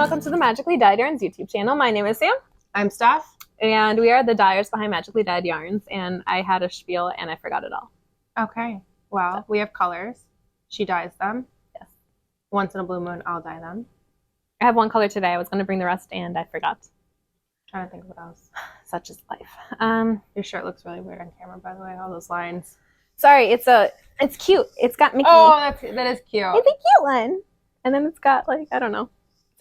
welcome to the Magically Dyed Yarns YouTube channel. My name is Sam. I'm Steph. And we are the dyers behind Magically Dyed Yarns, and I had a spiel and I forgot it all. Okay. Well, we have colors. She dyes them. Yes. Once in a blue moon, I'll dye them. I have one color today. I was going to bring the rest, and I forgot. Trying to think of what else. Such is life. Your shirt looks really weird on camera, by the way. All those lines. Sorry, it's cute. It's got Mickey. Oh, that is cute. It's a cute one. And then it's got, like, I don't know.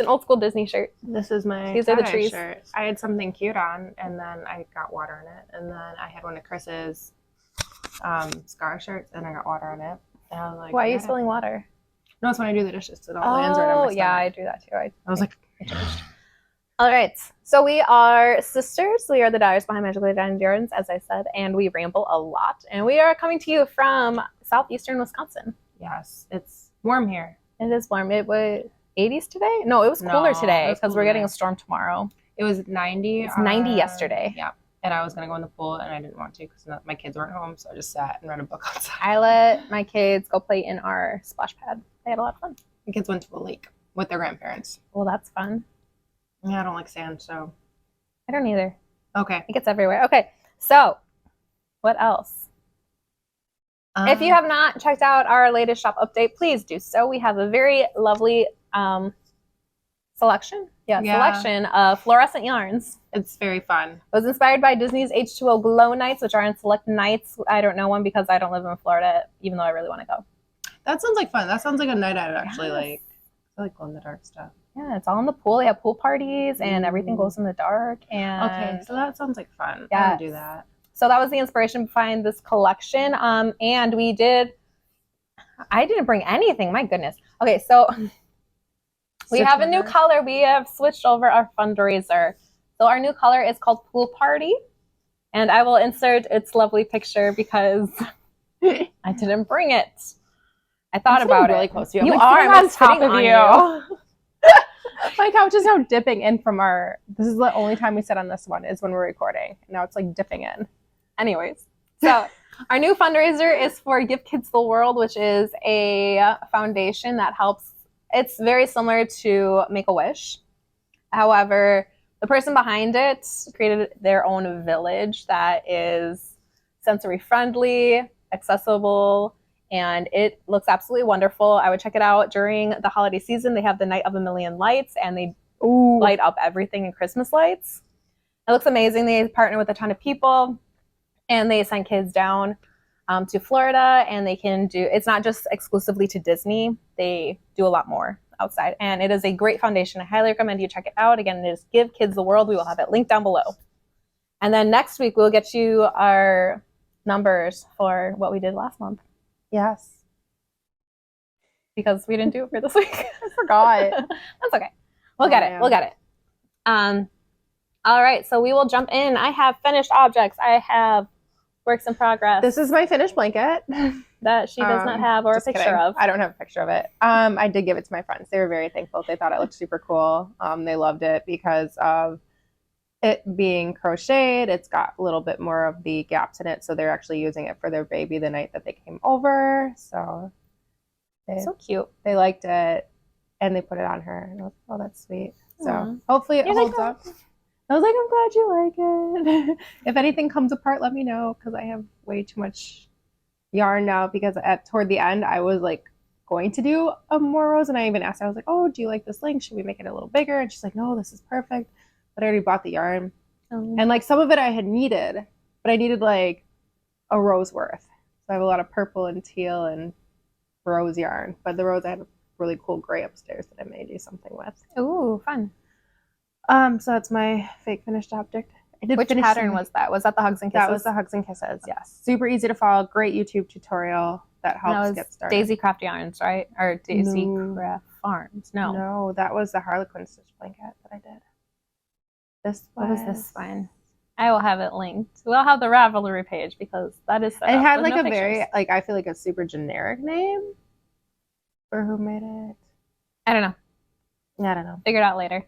It's an old school Disney shirt. This is my These are the trees. shirt. I had something cute on, and then I got water in it. And then I had one of Chris's scar shirts, and I got water on it. And I was like, why are you spilling water? No, it's when I do the dishes. So it all lands right on my stomach. Yeah, I do that too. I was like, all right. So we are sisters. We are the dyers behind Magically Dyed Yarns, as I said, and we ramble a lot. And we are coming to you from southeastern Wisconsin. yes, it's warm here. It is warm. It was 80s today? No, it was cooler today because we're getting a storm tomorrow. It was 90. It was 90 yesterday. Yeah. And I was going to go in the pool, and I didn't want to because my kids weren't home, so I just sat and read a book outside. I let my kids go play in our splash pad. They had a lot of fun. The kids went to a lake with their grandparents. Well, that's fun. Yeah, I don't like sand, so. I don't either. Okay. It gets everywhere. Okay, so what else? If you have not checked out our latest shop update, please do so. We have a very lovely selection of fluorescent yarns. It's very fun. It was inspired by Disney's H2O Glow Nights, which are on select nights. I don't know one because I don't live in Florida, even though I really want to go. That sounds like fun. That sounds like a night out, actually. Yes. I like glow-in-the-dark stuff. Yeah, it's all in the pool. They have pool parties, and everything glows in the dark. And Okay, so that sounds like fun. Yes. I would do that. So that was the inspiration behind this collection. And I didn't bring anything. My goodness. Okay, so we have a new color. We have switched over our fundraiser. So our new color is called Pool Party. And I will insert its lovely picture because I didn't bring it. I thought about really it. close to you. You I'm are on top sitting of on you. My couch is now dipping in from this is the only time we sit on this one is when we're recording. Now it's like dipping in. Anyways, so our new fundraiser is for Give Kids the World, which is a foundation that helps. It's very similar to Make-A-Wish. However, the person behind it created their own village that is sensory friendly, accessible, and it looks absolutely wonderful. I would check it out during the holiday season. They have the Night of a Million Lights, and they light up everything in Christmas lights. It looks amazing. They partner with a ton of people. And they send kids down to Florida, and they can do, it's not just exclusively to Disney. They do a lot more outside. And it is a great foundation. I highly recommend you check it out. Again, it is Give Kids the World. We will have it linked down below. And then next week, we'll get you our numbers for what we did last month. Yes. Because we didn't do it for this week. I forgot. That's okay. We'll get it. We'll get it. All right, so we will jump in. I have finished objects. I have works in progress. This is my finished blanket that she does not have or a picture of. I don't have a picture of it. I did give it to my friends. They were very thankful. They thought it looked super cool. They loved it because of it being crocheted. It's got a little bit more of the gaps in it, so they're actually using it for their baby the night that they came over. So cute. They liked it, and they put it on her. And I was like, oh, that's sweet. So hopefully it holds up. I was like, I'm glad you like it. If anything comes apart, let me know because I have way too much yarn now because toward the end, I was like going to do a more rows and I even asked her, I was like, oh, do you like this length? Should we make it a little bigger? And she's like, no, this is perfect. But I already bought the yarn. And like some of it I had needed, but I needed like a row's worth. So I have a lot of purple and teal and rose yarn. But the rose, I have a really cool gray upstairs that I may do something with. Ooh, fun. So that's my fake finished object. Which pattern was that? Was that the Hugs and Kisses? That was the Hugs and Kisses, yes. Super easy to follow. Great YouTube tutorial that helps get started. Daisy Craft Yarns, right? Or Daisy Craft Farms? No. No, that was the Harlequin stitch blanket that I did. What was this one? I will have it linked. We'll have the Ravelry page because that is set It up had with like no a very, pictures. like I feel like a super generic name for who made it. I don't know. Yeah, I don't know. Figure it out later.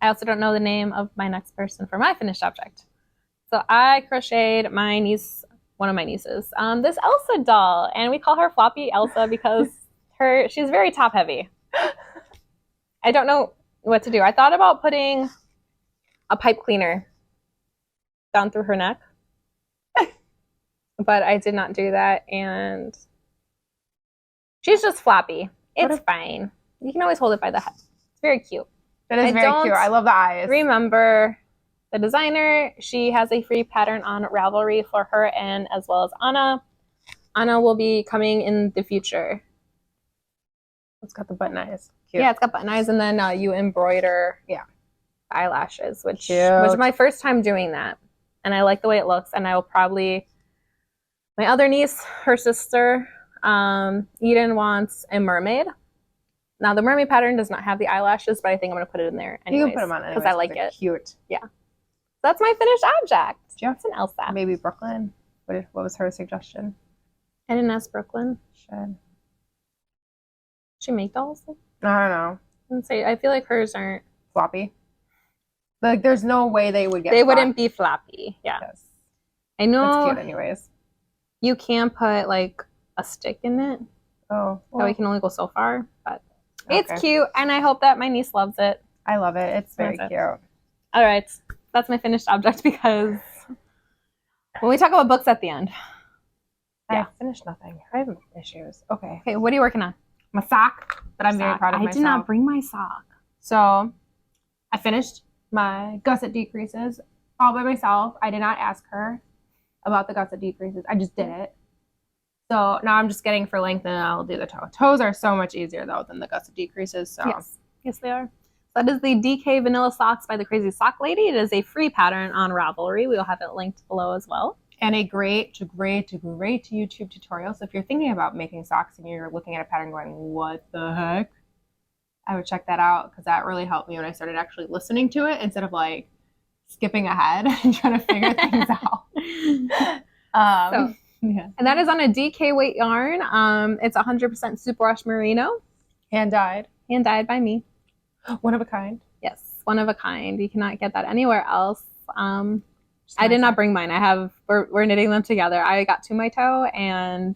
I also don't know the name of my next person for my finished object. So I crocheted my niece, one of my nieces, this Elsa doll, and we call her Floppy Elsa because she's very top heavy. I don't know what to do. I thought about putting a pipe cleaner down through her neck, but I did not do that, and she's just floppy. It's fine. You can always hold it by the head. It's very cute. It is very cute. I love the eyes. Remember the designer. She has a free pattern on Ravelry for her and as well as Anna. Anna will be coming in the future. It's got the button eyes. Cute. Yeah, it's got button eyes, and then you embroider eyelashes, which was my first time doing that. And I like the way it looks, and I will probably... My other niece, her sister, Eden, wants a mermaid. Now, the mermaid pattern does not have the eyelashes, but I think I'm going to put it in there anyways. You can put them on anyways, because I like it. Cute. Yeah. So that's my finished object. It's an Elsa. Maybe Brooklyn. What was her suggestion? I didn't ask Brooklyn. Should she make dolls? I don't know. I feel like hers aren't floppy. Like, there's no way they would get. They wouldn't be floppy. Yeah. Yes. I know. It's cute, anyways. You can put like a stick in it. Oh. Well. So we can only go so far, but it's cute, and I hope that my niece loves it. I love it. It's very cute. All right, that's my finished object because when we talk about books at the end. I finished nothing. I have issues. Okay. Okay, what are you working on? My sock that I'm very proud of myself. I did not bring my sock. So I finished my gusset decreases all by myself. I did not ask her about the gusset decreases. I just did it. So now I'm just getting for length, and I'll do the toe. Toes are so much easier, though, than the gusset decreases. So Yes, they are. That is the DK Vanilla Socks by the Crazy Sock Lady. It is a free pattern on Ravelry. We'll have it linked below as well. And a great YouTube tutorial. So if you're thinking about making socks and you're looking at a pattern going, what the heck? I would check that out, because that really helped me when I started actually listening to it instead of like skipping ahead and trying to figure things out. And that is on a DK weight yarn. It's 100% superwash merino. Hand dyed by me. One of a kind. Yes, one of a kind. You cannot get that anywhere else. I did not bring mine. We're knitting them together. I got to my toe and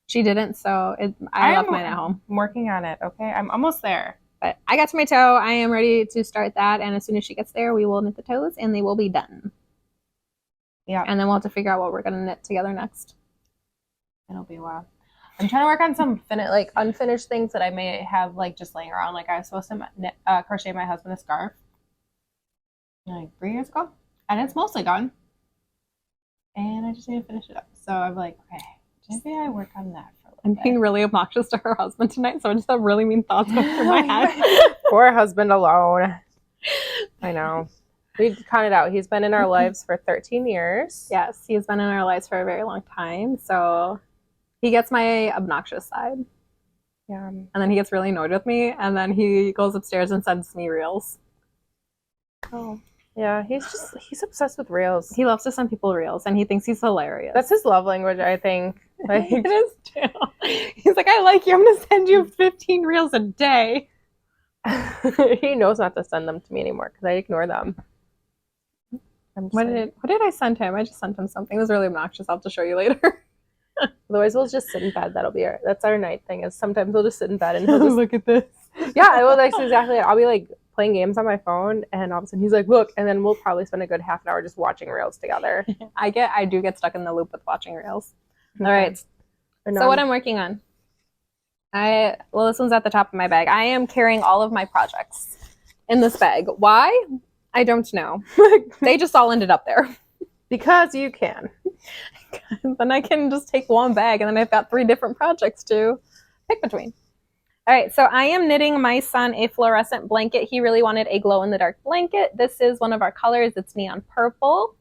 she didn't, so I left mine at home. I'm working on it, okay? I'm almost there. But I got to my toe. I am ready to start that, and as soon as she gets there, we will knit the toes, and they will be done. Yeah. And then we'll have to figure out what we're going to knit together next. It'll be a while. I'm trying to work on some unfinished things that I may have just laying around. Like, I was supposed to crochet my husband a scarf 3 years ago. And it's mostly done. And I just need to finish it up. So I'm like, okay, maybe I work on that for a little bit. I'm being really obnoxious to her husband tonight, so I just have really mean thoughts going through my head. Poor husband alone. I know. We counted out. He's been in our lives for 13 years. Yes, he's been in our lives for a very long time. So he gets my obnoxious side. Yeah. And then he gets really annoyed with me. And then he goes upstairs and sends me reels. Oh. Yeah, he's obsessed with reels. He loves to send people reels, and he thinks he's hilarious. That's his love language, I think. It is too. He's like, I like you. I'm going to send you 15 reels a day. He knows not to send them to me anymore because I ignore them. What did I send him? I just sent him something. It was really obnoxious. I'll have to show you later. Otherwise, we'll just sit in bed. That's our night thing. Is sometimes we'll just sit in bed and he'll just look at this. Yeah, well, that's exactly it. I'll be playing games on my phone, and all of a sudden he's like, look, and then we'll probably spend a good half an hour just watching reels together. I do get stuck in the loop with watching reels. All right. So what I'm working on. This one's at the top of my bag. I am carrying all of my projects in this bag. Why? I don't know. They just all ended up there. Because you can. Then I can just take one bag, and then I've got 3 different projects to pick between. All right, so I am knitting my son a fluorescent blanket. He really wanted a glow-in-the-dark blanket. This is one of our colors. It's neon purple.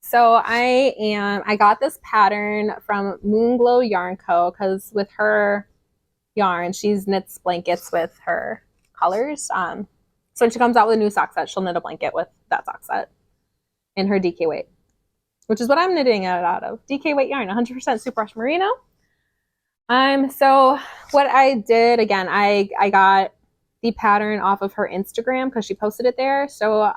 So I got this pattern from Moonglow Yarn Co. because with her yarn, she knits blankets with her colors. So when she comes out with a new sock set, she'll knit a blanket with that sock set in her DK weight, which is what I'm knitting it out of. DK weight yarn, 100% superwash merino. So what I did, again, I got the pattern off of her Instagram because she posted it there. So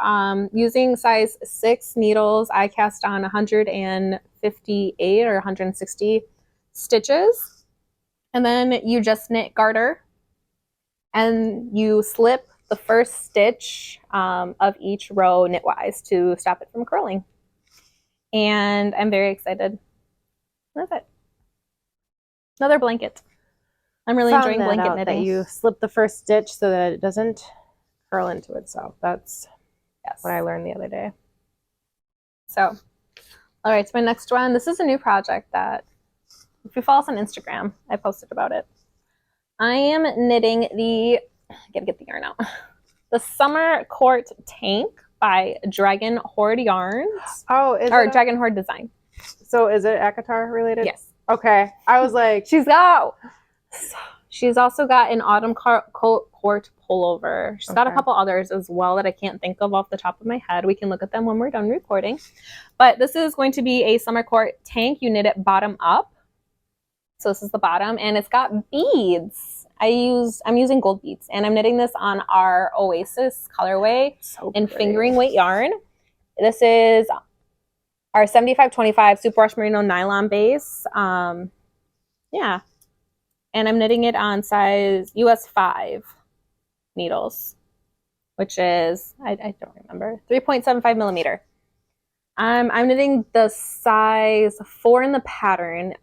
using size 6 needles, I cast on 158 or 160 stitches. And then you just knit garter and you slip the first stitch of each row knitwise to stop it from curling. And I'm very excited. That's it. Another blanket. I'm really enjoying blanket knitting. That you slip the first stitch so that it doesn't curl into itself. That's what I learned the other day. So, all right, so my next one. This is a new project that, if you follow us on Instagram, I posted about it. I am knitting the, I gotta get the yarn out, the Summer Court Tank by Dragon Horde Yarns. Oh, Dragon Horde Design. So is it ACOTAR related? Yes. Okay. I was like, she's also got an Autumn Court pullover. She's got a couple others as well that I can't think of off the top of my head. We can look at them when we're done recording. But this is going to be a Summer Court tank. You knit it bottom up. So this is the bottom, and it's got beads. I'm using gold beads, and I'm knitting this on our Oasis colorway in fingering weight yarn. This is our 75-25 Superwash Merino nylon base. Yeah. And I'm knitting it on size US 5 needles, which is, I don't remember, 3.75 millimeter. I'm knitting the size 4 in the pattern.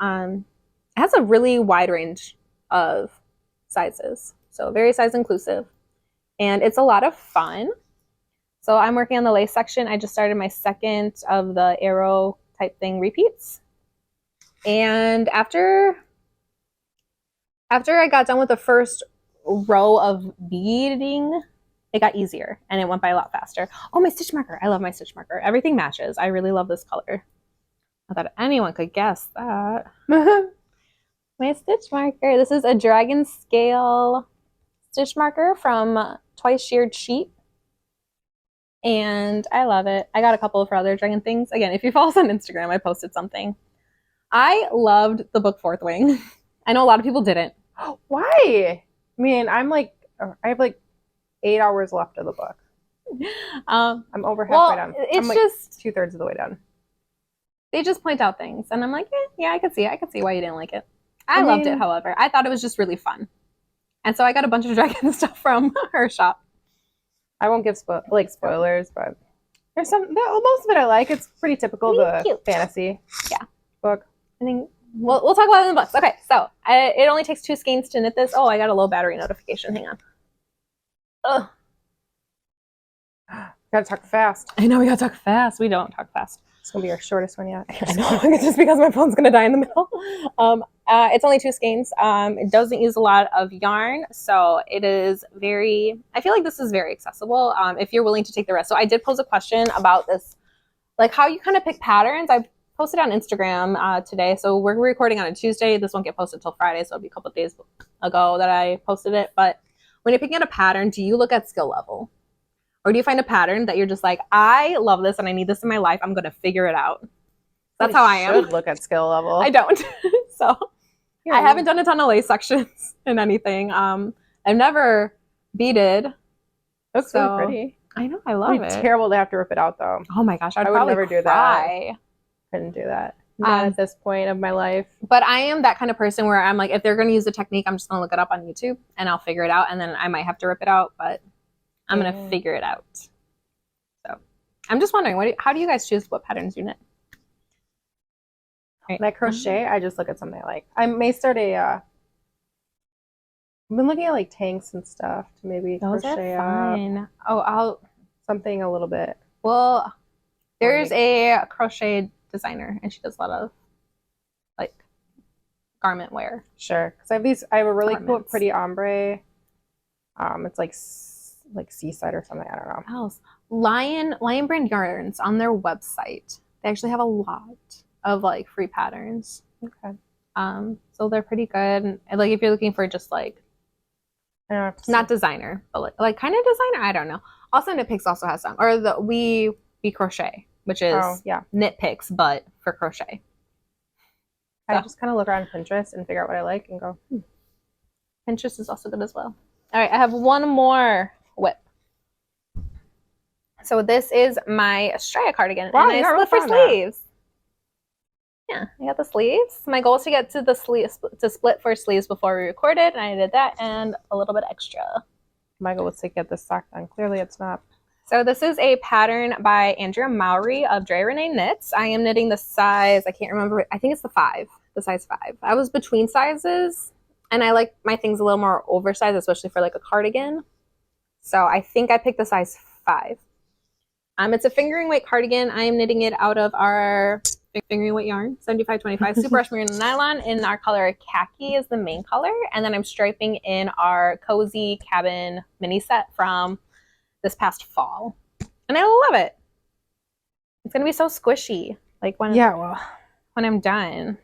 It has a really wide range of sizes, so very size inclusive, and it's a lot of fun. So I'm working on the lace section. I just started my second of the arrow type thing repeats, and after I got done with the first row of beading, it got easier and it went by a lot faster. Oh, my stitch marker. I love my stitch marker. Everything matches. I really love this color. I thought anyone could guess that. My stitch marker. This is a dragon scale stitch marker from Twice Sheared Sheep. And I love it. I got a couple for other dragon things. Again, if you follow us on Instagram, I posted something. I loved the book Fourth Wing. I know a lot of people didn't. Why? I mean, I have like 8 hours left of the book. I'm over halfway done. It's I'm just 2/3 of the way done. They just point out things, and I'm like, yeah, I could see why you didn't like it. I loved it, however. I thought it was just really fun. And so I got a bunch of dragon stuff from her shop. I won't give spoilers, but there's most of it I like. It's pretty typical of the fantasy book. I think we'll talk about it in the books. Okay, so it only takes 2 skeins to knit this. Oh, I got a low battery notification. Hang on. Ugh. Gotta talk fast. I know, we gotta talk fast. We don't talk fast. It's gonna be our shortest one yet. I know, just because my phone's gonna die in the middle. It's only 2 skeins. It doesn't use a lot of yarn, so it is I feel like this is very accessible if you're willing to take the risk. So I did pose a question about this, like how you kind of pick patterns. I posted on Instagram today, so we're recording on a Tuesday. This won't get posted till Friday, so it'll be a couple of days ago that I posted it. But when you're picking out a pattern, do you look at skill level? Or do you find a pattern that you're just like, I love this and I need this in my life. I'm going to figure it out. That's how I am. You should look at skill level. I don't. So I haven't done a ton of lace sections in anything. I've never beaded. That's so really pretty. I know. I love it. It'd be terrible to have to rip it out, though. Oh my gosh. I would never do that. Couldn't do that. Not at this point of my life. But I am that kind of person where I'm like, if they're going to use a technique, I'm just going to look it up on YouTube and I'll figure it out. And then I might have to rip it out, but I'm going to figure it out. So I'm just wondering, how do you guys choose what patterns you knit? When I crochet, I just look at something I like. I may start I've been looking at like tanks and stuff to maybe crochet up. Oh, something a little bit. Well, there's a crochet designer and she does a lot of like garment wear. Sure. Because I have a really cool, pretty ombre. It's like Seaside or something. I don't know. Else. Lion Brand Yarns on their website. They actually have a lot of like free patterns. Okay. So they're pretty good. And like if you're looking for just like not designer, but like kind of designer, I don't know. Also Knit Picks also has some. Or the We Crochet, which is Knit Picks, but for crochet. I just kind of look around Pinterest and figure out what I like and go, Pinterest is also good as well. All right, I have one more whip. So this is my Stria cardigan, wow, and I split for sleeves. Yeah, I got the sleeves. My goal is to get to split for sleeves before we recorded, and I did that and a little bit extra. Michael was to get this sock done. Clearly it's not. So this is a pattern by Andrea Mowry of Dre Renee Knits. I am knitting the size, I can't remember, I think it's the size 5. I was between sizes, and I like my things a little more oversized, especially for like a cardigan. So I think I picked the size 5. It's a fingering weight cardigan. I am knitting it out of our fingering weight yarn, 7525 Super Rush Merino Nylon in our color khaki is the main color. And then I'm striping in our Cozy Cabin mini set from this past fall. And I love it. It's going to be so squishy. Like when I'm done.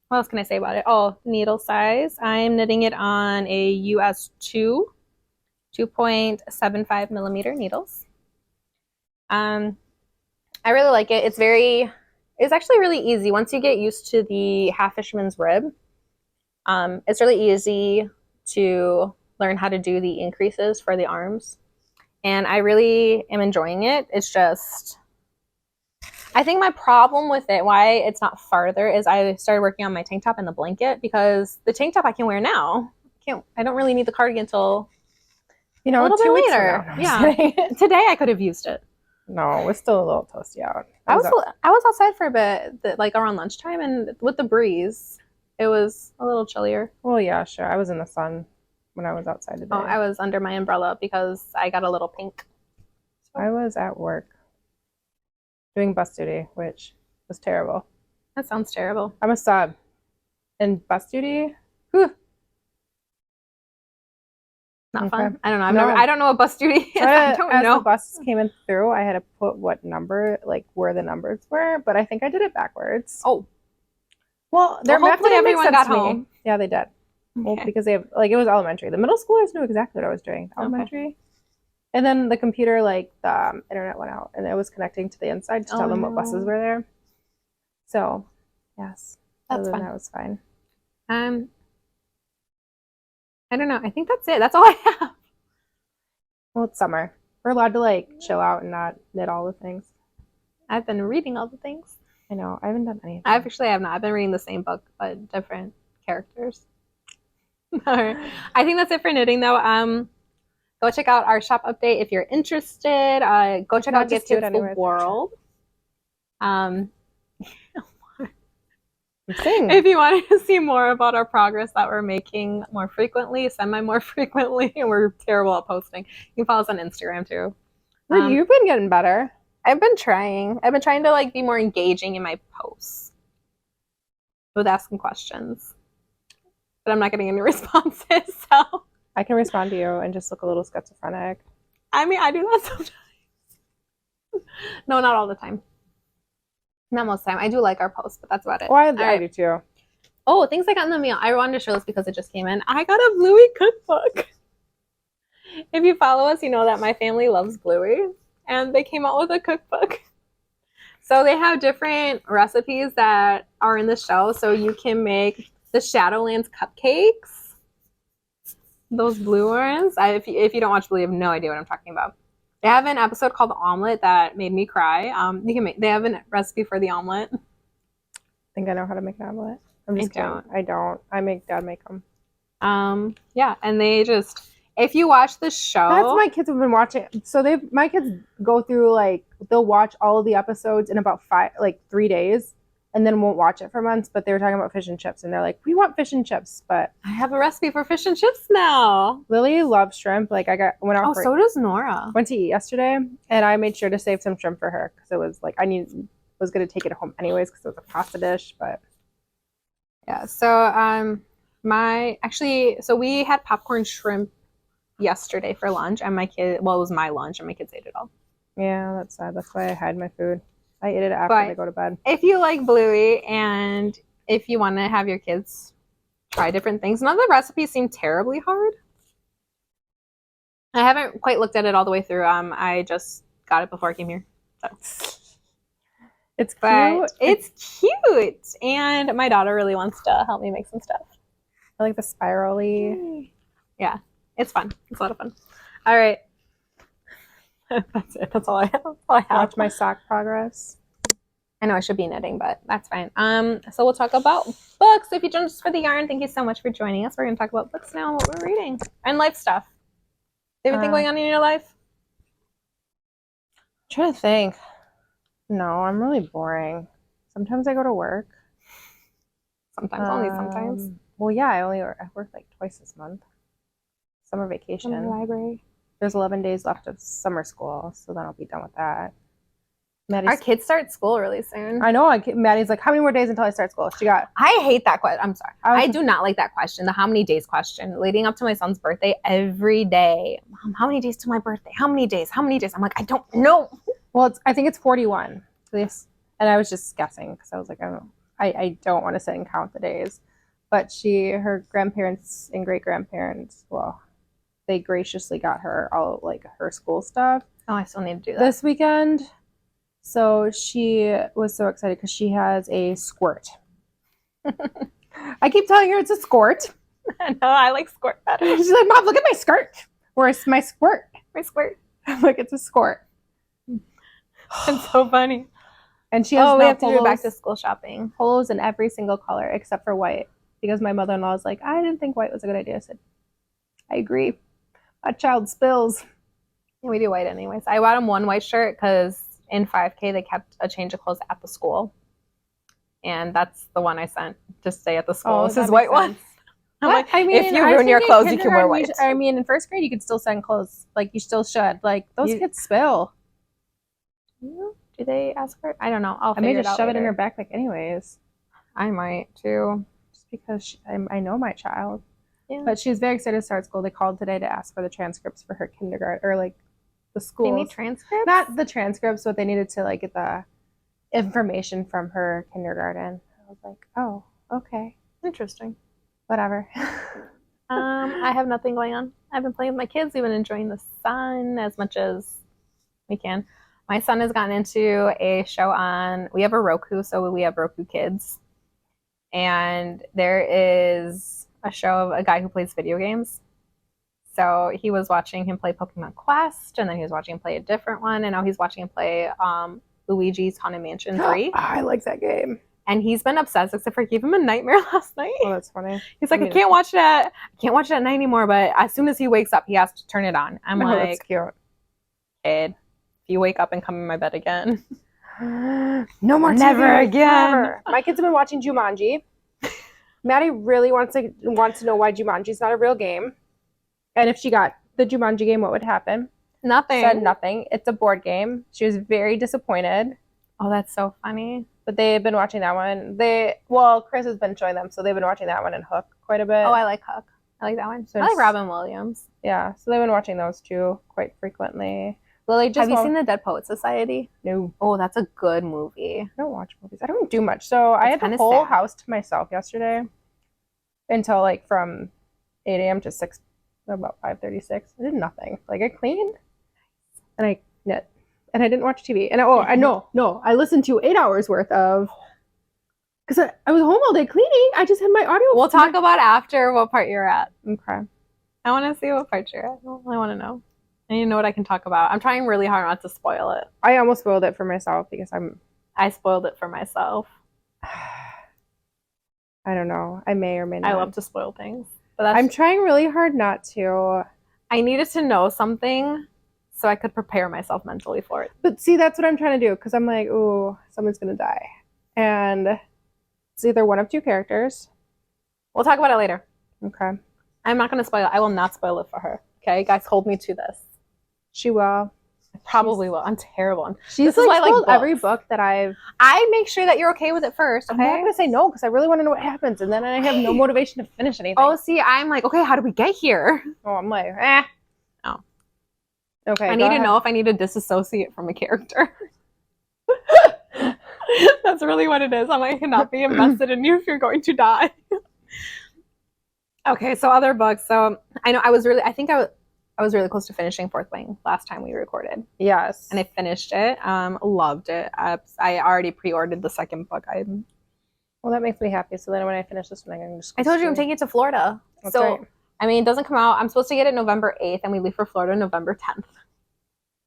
What else can I say about it? Oh, needle size. I'm knitting it on a US 2.75 millimeter needles. I really like it. It's actually really easy. Once you get used to the half fisherman's rib, it's really easy to learn how to do the increases for the arms. And I really am enjoying it. It's just, I think my problem with it, why it's not farther, is I started working on my tank top and the blanket, because the tank top I can wear now. I don't really need the cardigan until a little bit later. Yeah. Today I could have used it. No, it's still a little toasty out. I was outside for a bit, like around lunchtime, and with the breeze, it was a little chillier. Well, yeah, sure. I was in the sun when I was outside today. Oh, I was under my umbrella because I got a little pink. I was at work doing bus duty, which was terrible. That sounds terrible. I'm a sub. And bus duty, whew. Not fun. I don't know. I don't know what bus duty is. I don't know. As the buses came in through, I had to put what number, like where the numbers were, but I think I did it backwards. Oh. Well, hopefully everyone got home. Yeah, they did. Okay. Well, because they have, like, it was elementary. The middle schoolers knew exactly what I was doing. Elementary. Okay. And then the computer, like, the internet went out, and it was connecting to the inside to tell them what buses were there. So, yes. That's fun. That was fine. I don't know. I think that's it. That's all I have. Well, it's summer. We're allowed to, like, chill out and not knit all the things. I've been reading all the things. I know. I haven't done anything. I have not. I've been reading the same book, but different characters. I think that's it for knitting, though. Go check out our shop update if you're interested. Go check out Gift Kids the World. If you wanted to see more about our progress that we're making more frequently, more frequently, and we're terrible at posting, you can follow us on Instagram too. Well, you've been getting better. I've been trying to like be more engaging in my posts with asking questions, but I'm not getting any responses. So I can respond to you and just look a little schizophrenic. I mean, I do that sometimes. No, not all the time. Not most of the time. I do like our posts, but that's about it. Oh, I do too. Oh, things I got in the mail. I wanted to show this because it just came in. I got a Bluey cookbook. If you follow us, you know that my family loves Bluey, and they came out with a cookbook. So they have different recipes that are in the show. So you can make the Shadowlands cupcakes. Those blue ones. If you don't watch Bluey, you have no idea what I'm talking about. They have an episode called The Omelet that made me cry. They have a recipe for the omelet. I think I know how to make an omelet. I'm just kidding. I don't. I make Dad make them. Yeah, and they just, if you watch the show, that's my kids have been watching. So my kids go through, like, they'll watch all of the episodes in about 3 days, and then won't watch it for months. But they were talking about fish and chips, and they're like, we want fish and chips. But I have a recipe for fish and chips now. Lily loves shrimp. Like, went out. So does Nora. Went to eat yesterday, and I made sure to save some shrimp for her because it was like was gonna take it home anyways because it was a pasta dish. But yeah, so so we had popcorn shrimp yesterday for lunch, and it was my lunch, and my kids ate it all. Yeah, that's sad. That's why I hide my food. I ate it after they go to bed. If you like Bluey and if you want to have your kids try different things, none of the recipes seem terribly hard. I haven't quite looked at it all the way through. I just got it before I came here. So. It's cute. It's cute. And my daughter really wants to help me make some stuff. I like the spirally. Yeah, it's fun. It's a lot of fun. All right. That's it. That's all I have. Watch my sock progress. I know I should be knitting, but that's fine. So we'll talk about books. If you joined us for the yarn, thank you so much for joining us. We're going to talk about books now and what we're reading and life stuff. Anything going on in your life? I'm trying to think. No, I'm really boring. Sometimes I go to work. Sometimes, only sometimes. Well, yeah, I work like twice this month. Summer vacation. In the library. There's 11 days left of summer school, so then I'll be done with that. Our kids start school really soon. I know. Maddie's like, how many more days until I start school? I hate that question. I'm sorry. I do not like that question, the how many days question. Leading up to my son's birthday, every day, Mom, how many days to my birthday? How many days? How many days? I'm like, I don't know. Well, I think it's 41. Please. And I was just guessing because I was like, I don't want to sit and count the days. But her grandparents and great-grandparents, well, they graciously got her all like her school stuff. Oh, I still need to do that. This weekend. So she was so excited because she has a squirt. I keep telling her it's a squirt. No, I like squirt better. She's like, Mom, look at my skirt. Where's my squirt? My squirt. I'm like, it's a squirt. It's so funny. And she has we have to do back to school shopping. Polos in every single color except for white. Because my mother-in-law was like, I didn't think white was a good idea. I said, I agree. My child spills. Yeah, we do white anyways. I bought him one white shirt because in 5K, they kept a change of clothes at the school. And that's the one I sent to stay at the school. This is white one. I'm like, if you ruin your clothes, you can wear white. I mean, in first grade, you could still send clothes. Like, you still should. Like, those kids spill. Do they ask for it? I don't know. I may just shove it in her backpack anyways. I might, too. Just because I know my child. Yeah. But she's very excited to start school. They called today to ask for the transcripts for her kindergarten, or like the school. They need transcripts? Not the transcripts, but they needed to like get the information from her kindergarten. I was like, oh, okay. Interesting. Whatever. I have nothing going on. I've been playing with my kids. We've been enjoying the sun as much as we can. My son has gotten into a show on, we have a Roku, so we have Roku Kids. And there is a show of a guy who plays video games. So he was watching him play Pokemon Quest, and then he was watching him play a different one, and now he's watching him play Luigi's Haunted Mansion 3. I like that game. And he's been obsessed, except for I gave him a nightmare last night. Oh, that's funny. He's like, I can't watch that. I can't watch that at night anymore, but as soon as he wakes up, he has to turn it on. I'm like, that's cute. Kid, if you wake up and come in my bed again. No more Never TV. again. Never. My kids have been watching Jumanji. Maddie really wants to know why Jumanji's not a real game. And if she got the Jumanji game, what would happen? Nothing. Said nothing. It's a board game. She was very disappointed. Oh, that's so funny. But they've been watching that one. Chris has been showing them, so they've been watching that one and Hook quite a bit. Oh, I like Hook. I like that one. So I like Robin Williams. Yeah, so they've been watching those two quite frequently. Have you seen The Dead Poet Society? No. Oh, that's a good movie. I don't watch movies. I don't do much. So I had the whole house to myself yesterday until like from 8 a.m. to about 5:36. I did nothing. Like I cleaned and I knit and I didn't watch TV. And I listened to 8 hours worth of, because I was home all day cleaning. I just had my audio. We'll talk about after what part you're at. Okay. I want to see what part you're at. I want to know. I need to know what I can talk about. I'm trying really hard not to spoil it. I almost spoiled it for myself because I spoiled it for myself. I don't know. I may or may not. I love to spoil things. But I'm trying really hard not to. I needed to know something so I could prepare myself mentally for it. But see, that's what I'm trying to do, because I'm like, ooh, someone's going to die. And it's either one of two characters. We'll talk about it later. Okay. I'm not going to spoil it. I will not spoil it for her. Okay, guys, hold me to this. She will. I probably will. I'm terrible. She's like every book that I make sure that you're okay with it first. Okay? I'm not going to say no, because I really want to know what happens, and then I have no motivation to finish anything. Oh, see, I'm like, okay, how do we get here? Oh, I'm like, Oh. Okay. I need to know if I need to disassociate from a character. That's really what it is. I'm like, I cannot be invested in you if you're going to die. Okay, so other books. So I know I was really close to finishing Fourth Wing last time we recorded. Yes. And I finished it. Loved it. I already pre-ordered the second book. Well, that makes me happy. So then when I finish this one, I can just... I told you I'm taking it to Florida. That's right. I mean, it doesn't come out. I'm supposed to get it November 8th, and we leave for Florida November 10th.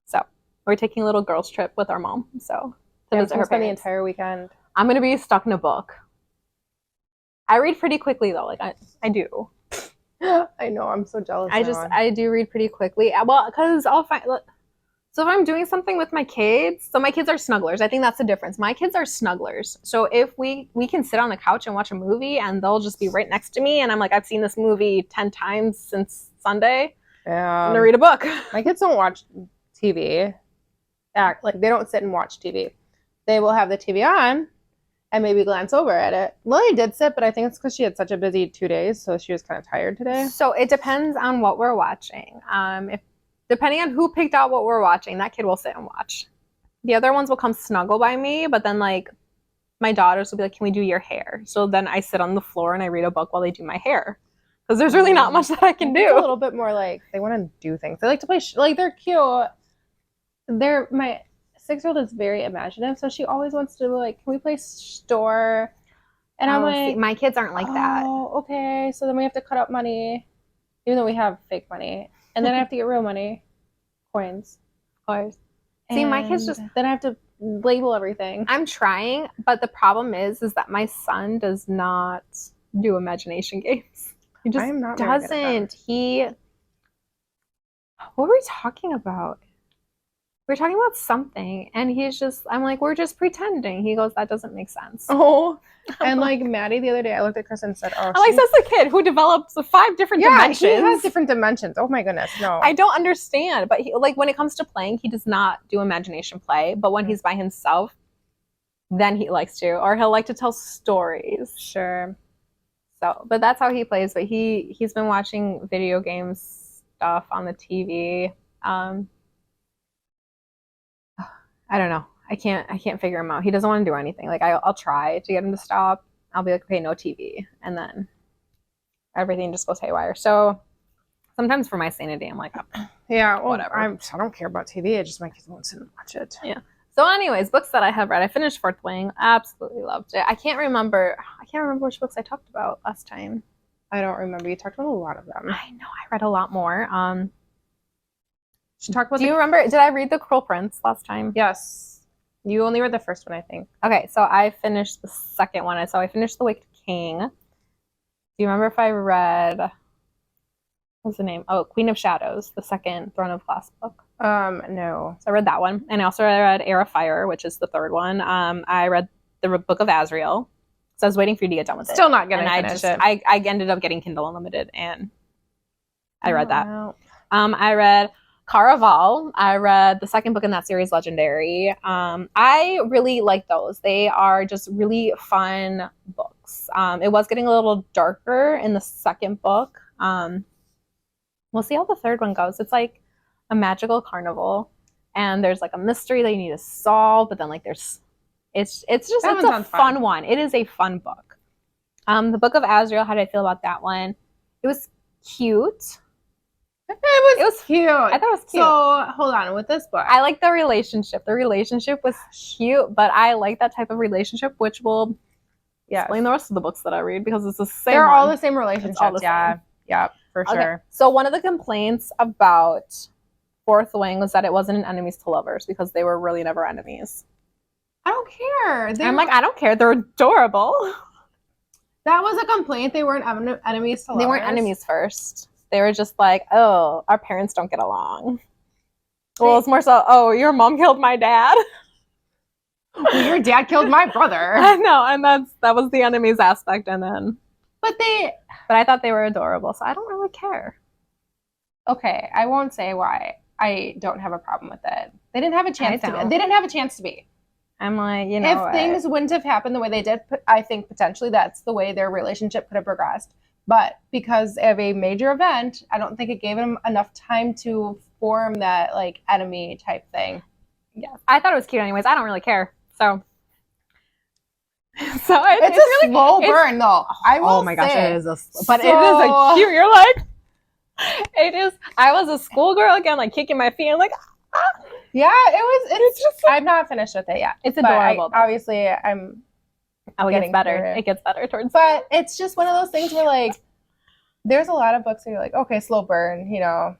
So we're taking a little girls trip with our mom. So to visit her spend the parents. entire weekend. I'm gonna be stuck in a book. I read pretty quickly though. Like I do. I know. I'm so jealous. I do read pretty quickly. Well, because I'll find. So if I'm doing something with my kids, so my kids are snugglers. I think that's the difference. My kids are snugglers. So if we can sit on the couch and watch a movie and they'll just be right next to me and I'm like, I've seen this movie 10 times since Sunday. I'm going to read a book. My kids don't watch TV. Like they don't sit and watch TV. They will have the TV on and maybe glance over at it. Lily did sit, but I think it's because she had such a busy 2 days, so she was kind of tired today. So it depends on what we're watching. Depending on who picked out what we're watching, that kid will sit and watch. The other ones will come snuggle by me, but then like my daughters will be like, can we do your hair? So then I sit on the floor and I read a book while they do my hair. Because there's really not much that I can do. It's a little bit more like they want to do things. They like to play, like they're cute. My 6-year-old is very imaginative, so she always wants to like, can we play store? And I'm like, see, my kids aren't like that. Oh, okay. So then we have to cut up money, even though we have fake money. And then I have to get real money, coins. Of course. See, my kids just... Then I have to label everything. I'm trying, but the problem is that my son does not do imagination games. He just doesn't. What were we talking about? We were talking about something, and he's just... I'm like, we're just pretending. He goes, that doesn't make sense. Oh, and like Maddie the other day, I looked at Chris and said, "Oh, Alex, that's the kid who develops 5 different dimensions. He has different dimensions. Oh my goodness, no. I don't understand, but like when it comes to playing, he does not do imagination play. But when he's by himself, then he likes to, or he'll like to tell stories. Sure. So, but that's how he plays. But he's been watching video games stuff on the TV. I don't know. I can't figure him out. He doesn't want to do anything. Like I'll try to get him to stop. I'll be like, okay, no TV. And then everything just goes haywire. So sometimes for my sanity, I'm like, oh, yeah, well, whatever. I don't care about TV. It's just my kids won't sit and watch it. Yeah. So anyways, books that I have read. I finished Fourth Wing. Absolutely loved it. I can't remember which books I talked about last time. I don't remember. You talked about a lot of them. I know. I read a lot more. Talk about. Do you remember? Did I read The Cruel Prince last time? Yes. You only read the first one, I think. Okay, so I finished the second one. So I finished The Wicked King. Do you remember if I read... What's the name? Oh, Queen of Shadows, the second Throne of Glass book. No. So I read that one. And I also read Heir of Fire, which is the third one. I read the Book of Azrael. So I was waiting for you to get done with it. Still not going to finish it. I ended up getting Kindle Unlimited, and I read that. Wow. I read Caraval. I read the second book in that series, Legendary. I really like those. They are just really fun books. It was getting a little darker in the second book. We'll see how the third one goes. It's like a magical carnival, and there's like a mystery that you need to solve, but then like it's a fun one. It is a fun book. The Book of Azrael, how did I feel about that one? It was cute. It was cute. I thought it was cute. So hold on, with this book, I like the relationship. The relationship was cute, but I like that type of relationship, which will explain the rest of the books that I read, because it's the same. They're all the same relationships. Yeah, for sure. Okay. So one of the complaints about Fourth Wing was that it wasn't an enemies to lovers, because they were really never enemies. I don't care. I'm like, I don't care. They're adorable. That was a complaint. They weren't enemies to lovers. They weren't enemies first. They were just like, oh, our parents don't get along. Well, it's more so, oh, your mom killed my dad. Well, your dad killed my brother. I know, and that was the enemies aspect, and then. But I thought they were adorable, so I don't really care. Okay, I won't say why I don't have a problem with it. They didn't have a chance to be. They didn't have a chance to be. I'm like, you know, if things wouldn't have happened the way they did, I think potentially that's the way their relationship could have progressed. But because of a major event, I don't think it gave them enough time to form that like enemy type thing. Yeah, I thought it was cute anyways. I don't really care. So it's a slow burn though. I will. Oh my gosh, it is but so... it is a cute. You're like, it is. I was a schoolgirl again, like kicking my feet. I'm like, ah. Yeah, it's just. I've not finished with it yet. It's adorable. Obviously, I'm. Oh, it gets better. It gets better towards. But it's just one of those things where like, there's a lot of books where you're like, okay, slow burn. You know.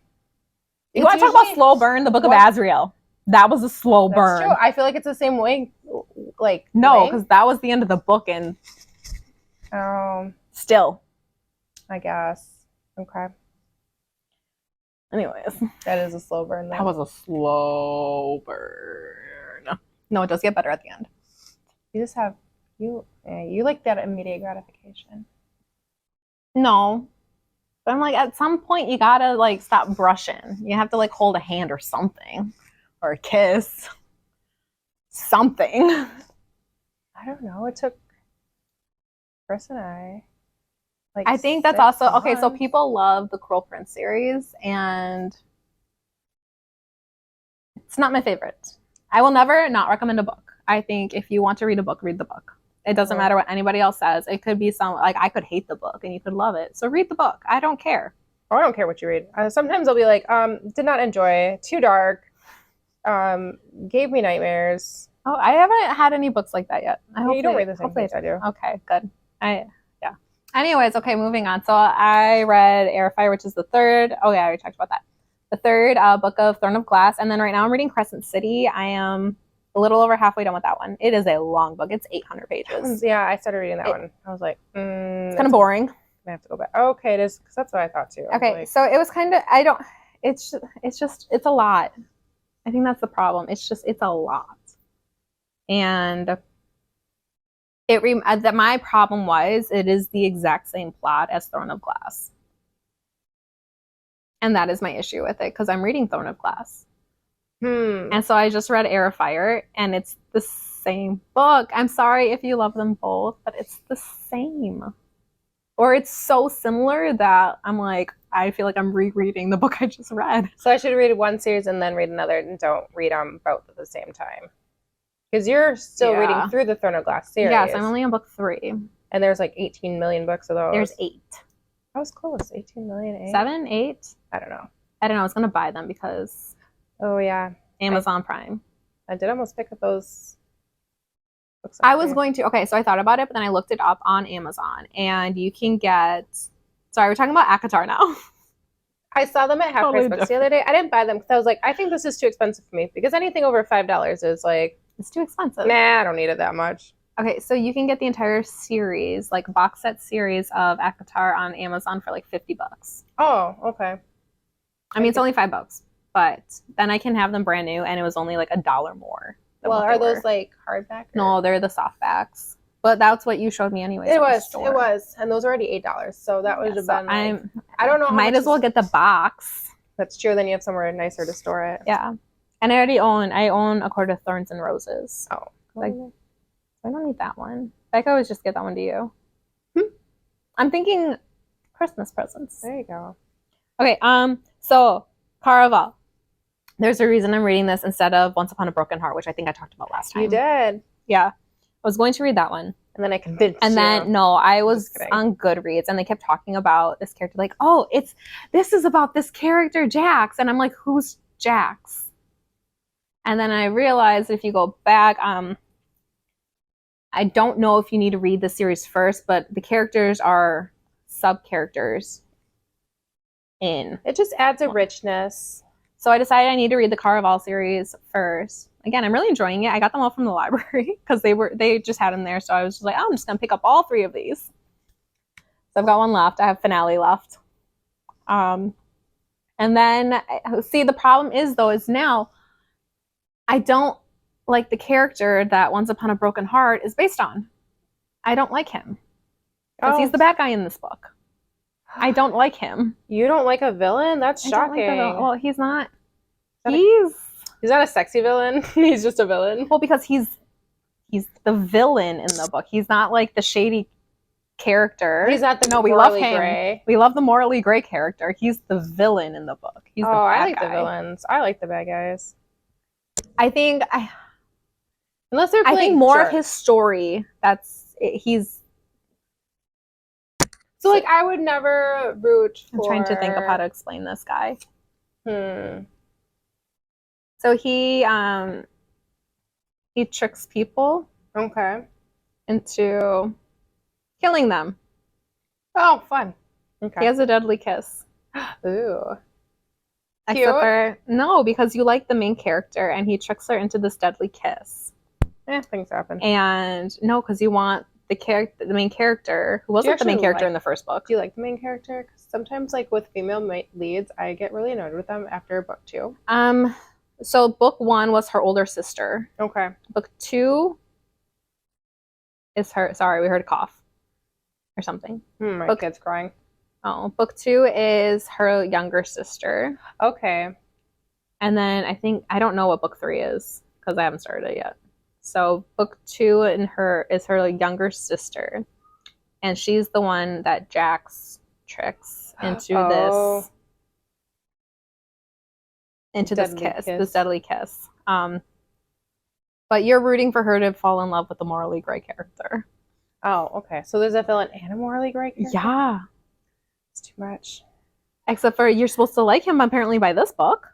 You want to talk about slow burn? The Book of Azrael. That was a slow burn. True. I feel like it's the same way like no, because that was the end of the book, and still, I guess. Okay. Anyways, that is a slow burn. That was a slow burn. No, it does get better at the end. You just have you like that immediate gratification. No. But I'm like, at some point you gotta like stop brushing. You have to like hold a hand or something. Or a kiss. Something. I don't know. It took Chris and I I think that's also okay, so people love the Cruel Prince series, and it's not my favorite. I will never not recommend a book. I think if you want to read a book, read the book. It doesn't matter what anybody else says. It could be some, like, I could hate the book and you could love it. So read the book. I don't care. Oh, I don't care what you read. Sometimes I'll be like, did not enjoy, too dark, gave me nightmares. Oh, I haven't had any books like that yet. You don't read the same things I do. Okay, good. Yeah. Anyways, okay, moving on. So I read Heir of Fire, which is the third. Oh, yeah, I already talked about that. The third book of Thorn of Glass. And then right now I'm reading Crescent City. I am a little over halfway done with that one. It is a long book. It's 800 pages. Yeah, I started reading that one. I was like, it's kind of boring. I have to go back. Okay, it is, because that's what I thought too. Okay, so it was kind of, it's a lot. I think that's the problem. It's a lot. And my problem was, it is the exact same plot as Thorn of Glass. And that is my issue with it, because I'm reading Thorn of Glass. And so I just read Heir of Fire, and it's the same book. I'm sorry if you love them both, but it's the same. Or it's so similar that I'm like, I feel like I'm rereading the book I just read. So I should read one series and then read another, and don't read them both at the same time. Because you're still reading through the Throne of Glass series. Yes, I'm only on book 3. And there's like 18 million books of those. There's 8. I was close. 18 million, 8? 7, 8? I don't know. I was going to buy them because... Oh, yeah. Amazon Prime. I did almost pick up those books. I was going to... Okay, so I thought about it, but then I looked it up on Amazon. And you can get... Sorry, we're talking about ACOTAR now. I saw them at Half Price Books the other day. I didn't buy them because I was like, I think this is too expensive for me. Because anything over $5 is like... It's too expensive. Nah, I don't need it that much. Okay, so you can get the entire series, like box set series of ACOTAR on Amazon for like $50. Oh, okay. I mean, it's only $5, but then I can have them brand new, and it was only like $1 more. Well, are those like hardback? No, they're the softbacks. But that's what you showed me anyway. It was, and those are already $8. So that would have been. Like, I don't know. Might as well get the box. That's true. Then you have somewhere nicer to store it. Yeah, and I own A Court of Thorns and Roses. Oh, like, I don't need that one. I could always just get that one to you. I'm thinking Christmas presents. There you go. Okay, so Caraval. There's a reason I'm reading this instead of Once Upon a Broken Heart, which I think I talked about last time. You did. Yeah. I was going to read that one. And then I convinced you. And then, no, I was on Goodreads, and they kept talking about this character, like, oh, this is about this character, Jax. And I'm like, who's Jax? And then I realized if you go back, I don't know if you need to read the series first, but the characters are sub-characters in. It just adds a richness. So I decided I need to read the Caraval series first. Again, I'm really enjoying it. I got them all from the library because they just had them there. So I was just like, oh, I'm just going to pick up all 3 of these. So I've got one left. I have Finale left. And then, see, the problem is now I don't like the character that Once Upon a Broken Heart is based on. I don't like him. Because he's the bad guy in this book. I don't like him. You don't like a villain? That's shocking. Well, he's not. He's not a sexy villain. He's just a villain. Well, because he's the villain in the book. He's not like the shady character. He's not the we love him. Gray. We love the morally gray character. He's the villain in the book. He's the bad I like guy. the villains. I like the bad guys. I think unless they're I think more of his story. He's. So like I would never root for... I'm trying to think of how to explain this guy. So he tricks people. Okay. Into killing them. Oh, fun. Okay. He has a deadly kiss. Ooh. Except for no, because you like the main character, and he tricks her into this deadly kiss. Things happen. And no, because you want the main character, who wasn't the main character in the first book. Do you like the main character? Because sometimes, like with female leads, I get really annoyed with them after book 2. So book 1 was her older sister. Okay. Book 2 is her. Sorry, we heard a cough or something. My kid's crying. Oh, book 2 is her younger sister. Okay. And then I don't know what book 3 is because I haven't started it yet. So book 2 is her younger sister, and she's the one that Jax tricks into this deadly kiss. But you're rooting for her to fall in love with the morally gray character. Oh, okay. So there's a villain and a morally gray character? Yeah. It's too much. Except for you're supposed to like him apparently by this book.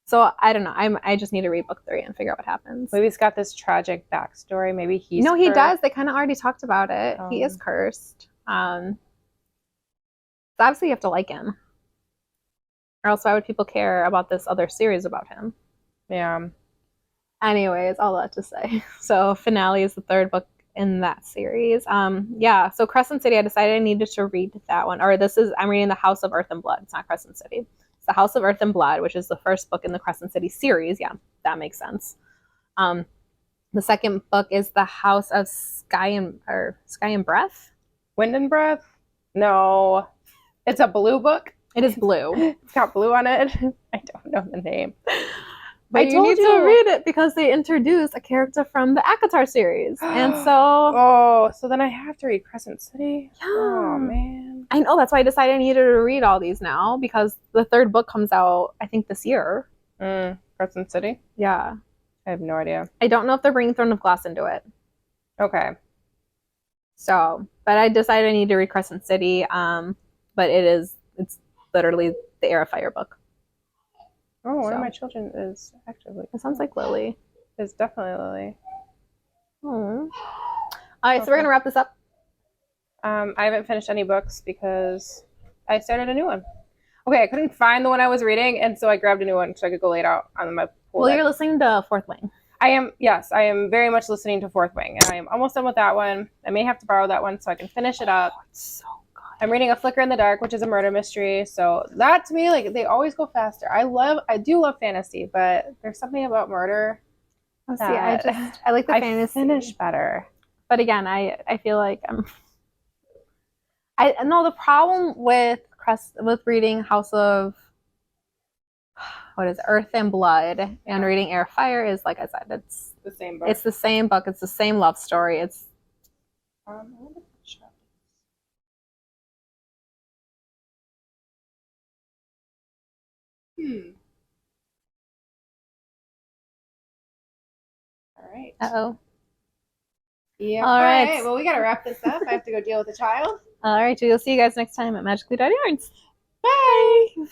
So I don't know. I just need to read book 3 and figure out what happens. Maybe he's got this tragic backstory. Maybe he's No, he does. They kind of already talked about it. He is cursed. Obviously you have to like him. Or else why would people care about this other series about him? Yeah. Anyways, all that to say. So finale is the 3rd book in that series. So Crescent City, I decided I needed to read that one. Or I'm reading The House of Earth and Blood. It's not Crescent City. It's The House of Earth and Blood, which is the 1st book in the Crescent City series. Yeah, that makes sense. The 2nd book is The House of Sky and Breath. Wind and Breath? No. It's a blue book? It is blue. It's got blue on it. I don't know the name. But you need to read it because they introduce a character from the ACOTAR series. And so... so then I have to read Crescent City? Yeah. Oh, man. I know. That's why I decided I needed to read all these now because the 3rd book comes out, I think, this year. Crescent City? Yeah. I have no idea. I don't know if they're bringing Throne of Glass into it. Okay. So, but I decided I need to read Crescent City. But it's literally the Heir of Fire book. Oh, one of my children is actively. It sounds like Lily. It's definitely Lily. All right, so we're going to wrap this up. I haven't finished any books because I started a new one. Okay, I couldn't find the one I was reading, and so I grabbed a new one so I could go lay it out on my pool. Well, you're listening to Fourth Wing. I am very much listening to Fourth Wing, and I am almost done with that one. I may have to borrow that one so I can finish it up. It's so good. I'm reading A Flicker in the Dark, which is a murder mystery. So that to me, like, they always go faster. I do love fantasy, but there's something about murder. Oh, see, I like the fantasy. Finish better. But again, I feel like the problem with reading House of Earth and Blood and reading Heir of Fire is, like I said, it's the same book. It's the same book. It's the same love story. It's All right. Uh-oh. Yeah. All right. Well, we got to wrap this up. I have to go deal with the child. All right. We'll see you guys next time at Magically Yarns. Bye.